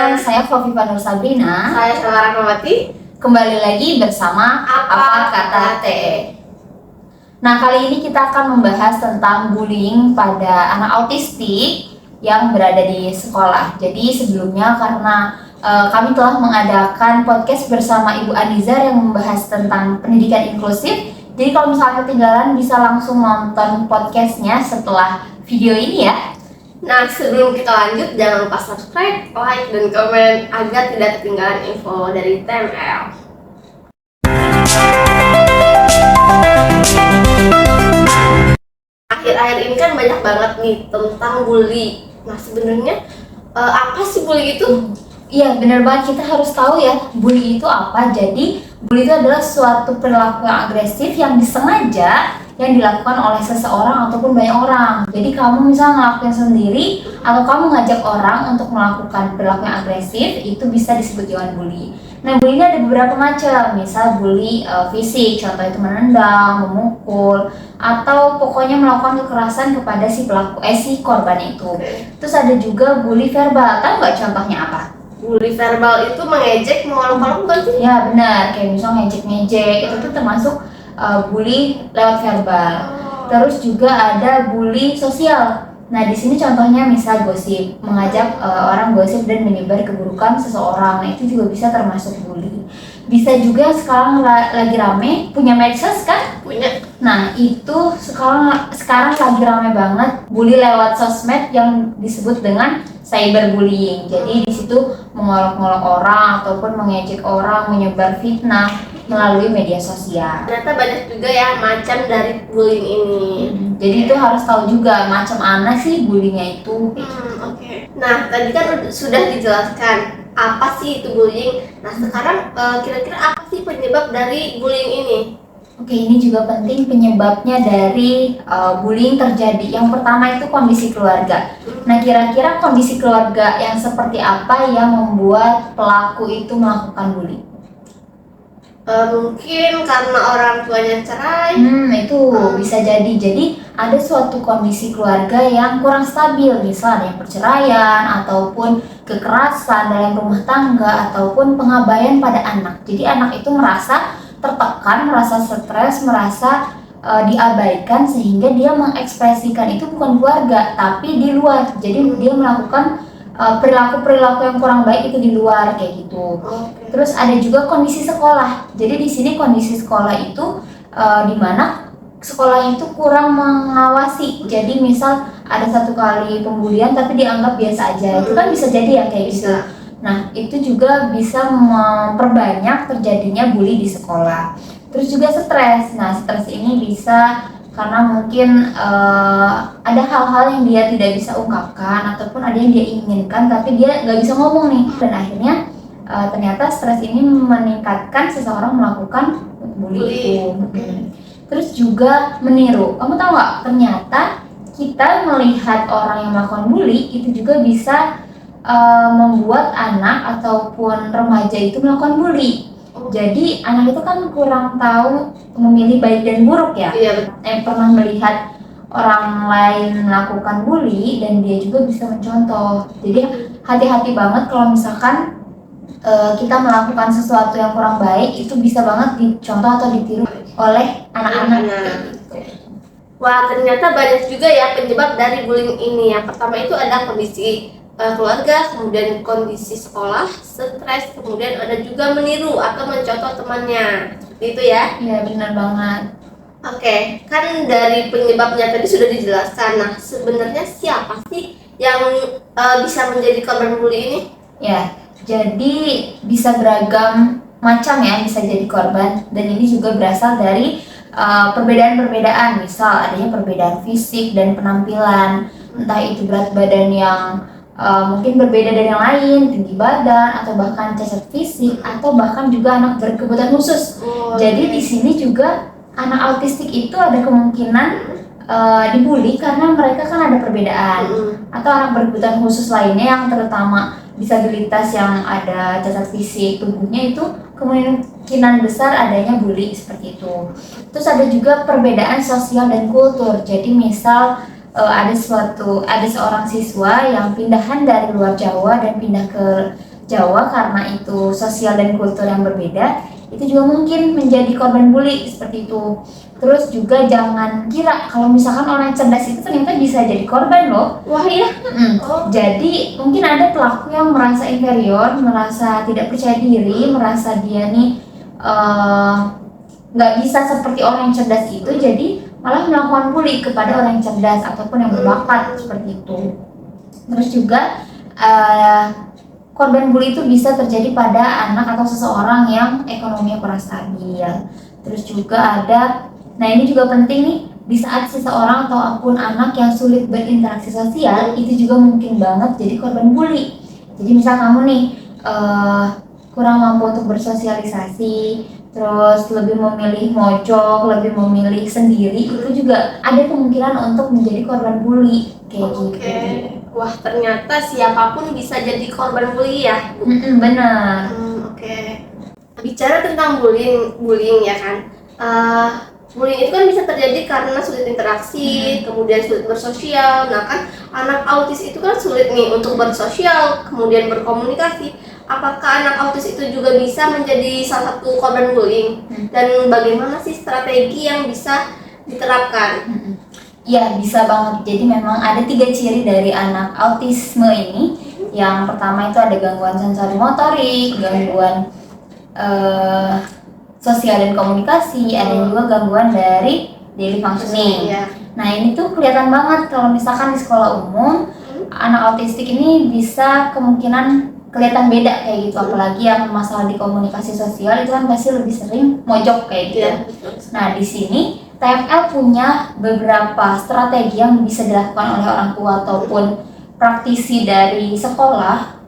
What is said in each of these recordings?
semuanya, saya Khofifah Nur Sabrina. Saya Sarah Rahmawati. Kembali lagi bersama Apa Kata TE. Nah, kali ini kita akan membahas tentang bullying pada anak autistik yang berada di sekolah. Jadi sebelumnya karena kami telah mengadakan podcast bersama Ibu Anizar yang membahas tentang pendidikan inklusif. Jadi kalau misalnya ketinggalan bisa langsung nonton podcastnya setelah video ini ya. Nah, sebelum kita lanjut, jangan lupa subscribe, like, dan komen agar tidak ketinggalan info dari TML. Akhir-akhir ini kan banyak banget nih tentang bully. Nah, sebenarnya apa sih bully itu? Iya, benar banget, kita harus tahu ya bully itu apa. Jadi bully itu adalah suatu perilaku yang agresif yang disengaja yang dilakukan oleh seseorang ataupun banyak orang. Jadi kamu misalnya ngelakuin sendiri atau kamu ngajak orang untuk melakukan perilaku yang agresif, itu bisa disebut dengan bully. Nah, bully ini ada beberapa macam. Misal bully fisik, contoh itu menendang, memukul, atau pokoknya melakukan kekerasan kepada si pelaku si korban itu. Terus ada juga bully verbal. Tahu nggak contohnya apa? Bully verbal itu mengejek, mengolok-olok bukan sih? Ya benar, kayak misalnya ngejek-ngejek, itu tuh termasuk bully lewat verbal. Terus juga ada bully sosial. Nah, di sini contohnya misal gosip, mengajak orang gosip dan menyebar keburukan seseorang. Nah, itu juga bisa termasuk bully. Bisa juga sekarang lagi rame punya medsos kan? Punya. Nah, itu sekarang lagi rame banget bully lewat sosmed yang disebut dengan cyberbullying. Jadi di situ mengolok-olok orang ataupun mengejek orang, menyebar fitnah melalui media sosial. Ternyata banyak juga ya macam dari bullying ini. Jadi itu harus tahu juga macam mana sih bullyingnya itu. Oke. Nah, tadi kan sudah dijelaskan apa sih itu bullying. Nah, sekarang kira-kira apa sih penyebab dari bullying ini? Oke, ini juga penting penyebabnya dari bullying terjadi. Yang pertama itu kondisi keluarga. Nah, kira-kira kondisi keluarga yang seperti apa yang membuat pelaku itu melakukan bullying? Mungkin karena orang tuanya cerai. Itu bisa jadi. Jadi ada suatu kondisi keluarga yang kurang stabil, misalnya yang perceraian ataupun kekerasan dalam rumah tangga ataupun pengabaian pada anak. Jadi anak itu merasa tertekan, merasa stres, merasa diabaikan sehingga dia mengekspresikan itu bukan keluarga tapi di luar. Jadi dia melakukan perilaku-perilaku yang kurang baik itu di luar kayak gitu. Terus ada juga kondisi sekolah. Jadi di sini kondisi sekolah itu di mana sekolah itu kurang mengawasi. Jadi misal ada satu kali pembulian tapi dianggap biasa aja. Itu kan bisa jadi ya kayak gitu. Nah, itu juga bisa memperbanyak terjadinya bully di sekolah. Terus juga stres. Nah, stres ini bisa karena mungkin ada hal-hal yang dia tidak bisa ungkapkan ataupun ada yang dia inginkan tapi dia nggak bisa ngomong nih, dan akhirnya ternyata stres ini meningkatkan seseorang melakukan bully itu. Terus juga meniru. Kamu tahu nggak, ternyata kita melihat orang yang melakukan bully itu juga bisa membuat anak ataupun remaja itu melakukan bully. Jadi anak itu kan kurang tahu memilih baik dan buruk ya. Iya. Pernah melihat orang lain melakukan bully dan dia juga bisa mencontoh. Jadi hati-hati banget kalau misalkan kita melakukan sesuatu yang kurang baik, itu bisa banget dicontoh atau ditiru oleh anak-anak. Wah, ternyata banyak juga ya penyebab dari bullying ini. Yang pertama itu ada kondisi keluarga, kemudian kondisi sekolah, stres, kemudian ada juga meniru atau mencontoh temannya. Seperti itu ya? Iya, benar banget. Oke, kan dari penyebabnya tadi sudah dijelaskan. Nah, sebenarnya siapa sih yang bisa menjadi korban bully ini? Ya, jadi bisa beragam macam ya, bisa jadi korban, dan ini juga berasal dari perbedaan-perbedaan. Misal adanya perbedaan fisik dan penampilan, entah itu berat badan yang mungkin berbeda dari yang lain, tinggi badan, atau bahkan cacat fisik, atau bahkan juga anak berkebutuhan khusus. Jadi di sini juga anak autistik itu ada kemungkinan dibully karena mereka kan ada perbedaan. Atau anak berkebutuhan khusus lainnya yang terutama disabilitas yang ada cacat fisik tubuhnya, itu kemungkinan besar adanya bully seperti itu. Terus ada juga perbedaan sosial dan kultur. Jadi misal ada seorang siswa yang pindahan dari luar Jawa dan pindah ke Jawa karena itu sosial dan kultur yang berbeda, itu juga mungkin menjadi korban bully seperti itu. Terus juga jangan kira kalau misalkan orang yang cerdas itu ternyata bisa jadi korban loh. Wah iya. Oh. Jadi mungkin ada pelaku yang merasa inferior, merasa tidak percaya diri, merasa dia nih nggak bisa seperti orang yang cerdas itu, jadi malah melakukan bully kepada orang yang cerdas ataupun yang berbakat seperti itu. Terus juga korban bully itu bisa terjadi pada anak atau seseorang yang ekonominya kurang stabil. Terus juga ada, nah ini juga penting nih, di saat seseorang ataupun anak yang sulit berinteraksi sosial itu juga mungkin banget jadi korban bully. Jadi misal kamu nih kurang mampu untuk bersosialisasi, terus lebih memilih mojok, lebih memilih sendiri, itu juga ada kemungkinan untuk menjadi korban bully kayak gitu. Wah ternyata siapapun bisa jadi korban bully ya. Benar. Bicara tentang bullying ya kan. Bullying itu kan bisa terjadi karena sulit interaksi, kemudian sulit bersosial. Nah kan anak autis itu kan sulit nih untuk bersosial, kemudian berkomunikasi. Apakah anak autis itu juga bisa menjadi salah satu korban bullying? Dan bagaimana sih strategi yang bisa diterapkan? Ya bisa banget. Jadi memang ada 3 ciri dari anak autisme ini. Yang pertama itu ada gangguan sensori motorik, gangguan sosial dan komunikasi, ada juga gangguan dari daily functioning. Nah ini tuh kelihatan banget kalau misalkan di sekolah umum anak autistik ini bisa kemungkinan kelihatan beda kayak gitu, apalagi yang masalah di komunikasi sosial itu kan pasti lebih sering mojok kayak gitu. Nah di sini TFL punya beberapa strategi yang bisa dilakukan oleh orang tua ataupun praktisi dari sekolah.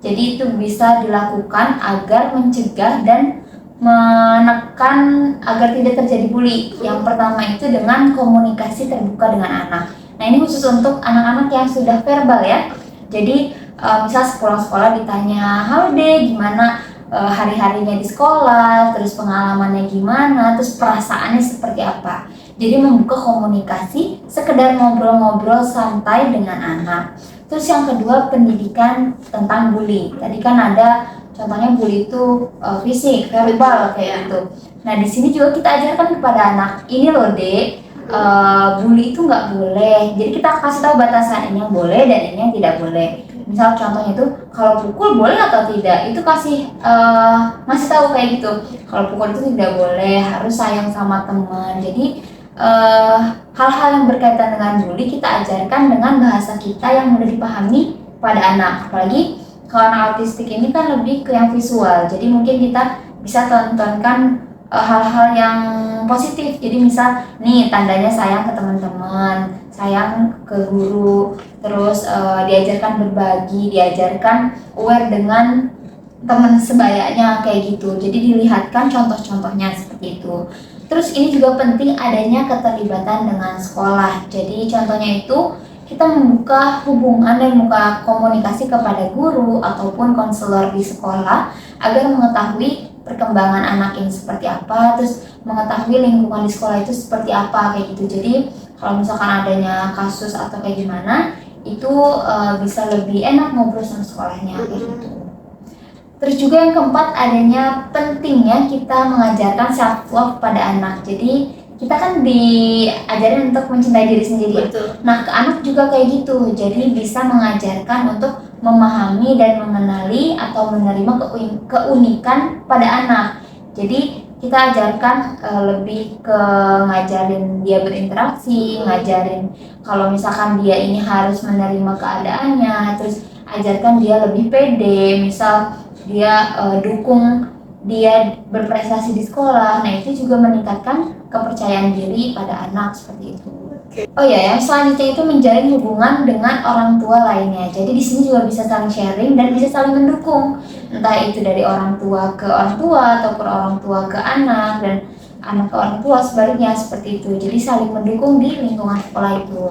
Jadi itu bisa dilakukan agar mencegah dan menekan agar tidak terjadi bully. Yang pertama itu dengan komunikasi terbuka dengan anak. Nah ini khusus untuk anak-anak yang sudah verbal ya. Jadi misal sekolah-sekolah ditanya, halo deh gimana hari-harinya di sekolah, terus pengalamannya gimana, terus perasaannya seperti apa. Jadi membuka komunikasi, sekedar ngobrol-ngobrol santai dengan anak. Terus yang kedua pendidikan tentang bully. Tadi kan ada contohnya bully itu fisik, verbal kayak gitu. Nah di sini juga kita ajarkan kepada anak, ini loh dek, bully itu nggak boleh. Jadi kita kasih tahu batasan ini yang boleh dan ini yang tidak boleh. Misal contohnya itu kalau pukul boleh atau tidak, itu ngasih tahu kayak gitu. Kalau pukul itu tidak boleh, harus sayang sama teman. Jadi hal-hal yang berkaitan dengan bully kita ajarkan dengan bahasa kita yang mudah dipahami pada anak. Apalagi kalau anak autistik ini kan lebih ke yang visual, jadi mungkin kita bisa tontonkan hal-hal yang positif. Jadi misal nih tandanya sayang ke teman-teman, sayang ke guru, terus diajarkan berbagi, diajarkan aware dengan teman sebayanya kayak gitu. Jadi dilihatkan contoh-contohnya seperti itu. Terus ini juga penting adanya keterlibatan dengan sekolah. Jadi contohnya itu kita membuka hubungan dan membuka komunikasi kepada guru ataupun konselor di sekolah agar mengetahui perkembangan anak ini seperti apa, terus mengetahui lingkungan di sekolah itu seperti apa kayak gitu. Jadi kalau misalkan adanya kasus atau kayak gimana, itu bisa lebih enak ngobrol sama sekolahnya kayak gitu. Terus juga yang keempat adanya pentingnya kita mengajarkan self love pada anak. Jadi kita kan diajarin untuk mencintai diri sendiri. Nah ke anak juga kayak gitu. Jadi bisa mengajarkan untuk memahami dan mengenali atau menerima keunikan pada anak. Jadi kita ajarkan lebih ke ngajarin dia berinteraksi, ngajarin kalau misalkan dia ini harus menerima keadaannya, terus ajarkan dia lebih pede, misal dia dukung dia berprestasi di sekolah. Nah itu juga meningkatkan kepercayaan diri pada anak seperti itu. Oh ya, yang selanjutnya itu menjalin hubungan dengan orang tua lainnya. Jadi di sini juga bisa saling sharing dan bisa saling mendukung, entah itu dari orang tua ke orang tua ataupun orang tua ke anak dan anak ke orang tua sebaliknya seperti itu. Jadi saling mendukung di lingkungan sekolah itu.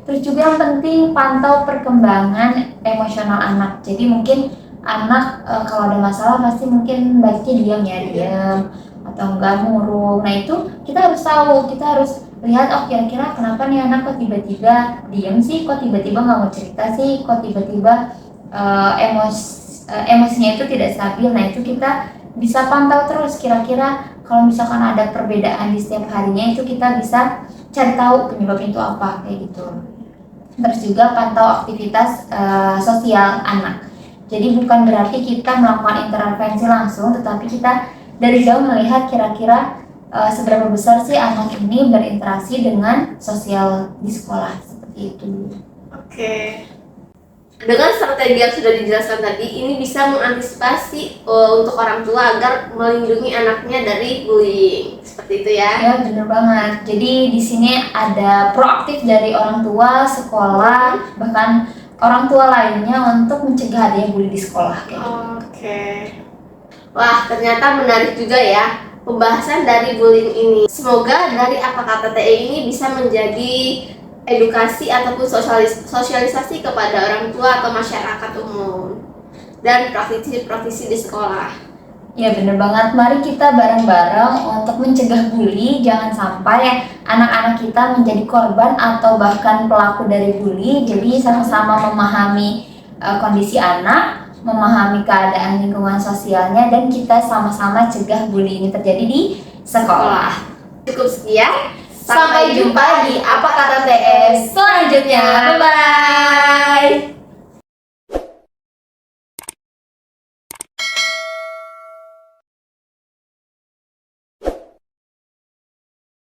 Terus juga yang penting pantau perkembangan emosional anak. Jadi mungkin anak kalau ada masalah pasti mungkin baiknya diam atau enggak murung. Nah itu kita harus tahu, kita harus lihat kira-kira kenapa nih anak kok tiba-tiba diam sih, kok tiba-tiba nggak mau cerita sih, kok tiba-tiba emosinya itu tidak stabil. Nah, itu kita bisa pantau terus, kira-kira kalau misalkan ada perbedaan di setiap harinya itu kita bisa cari tahu penyebab itu apa, kayak gitu. Terus juga pantau aktivitas sosial anak. Jadi bukan berarti kita melakukan intervensi langsung, tetapi kita dari jauh melihat kira-kira seberapa besar sih anak ini berinteraksi dengan sosial di sekolah, seperti itu. Oke. Dengan strategi yang sudah dijelaskan tadi, ini bisa mengantisipasi untuk orang tua agar melindungi anaknya dari bullying. Seperti itu ya. Ya, benar banget. Jadi di sini ada proaktif dari orang tua, sekolah, bahkan orang tua lainnya untuk mencegah adanya bully di sekolah, kayak gitu. Oke. Wah, ternyata menarik juga ya pembahasan dari bullying ini. Semoga dari Apa Kata TE ini bisa menjadi edukasi ataupun sosialisasi kepada orang tua atau masyarakat umum dan praktisi-praktisi di sekolah. Ya, benar banget. Mari kita bareng-bareng untuk mencegah bully. Jangan sampai anak-anak kita menjadi korban atau bahkan pelaku dari bully. Jadi sama-sama memahami kondisi anak, memahami keadaan lingkungan sosialnya, dan kita sama-sama cegah bully ini terjadi di sekolah. Cukup sekian. Sampai jumpa di Apa Kata TS selanjutnya. Bye-bye.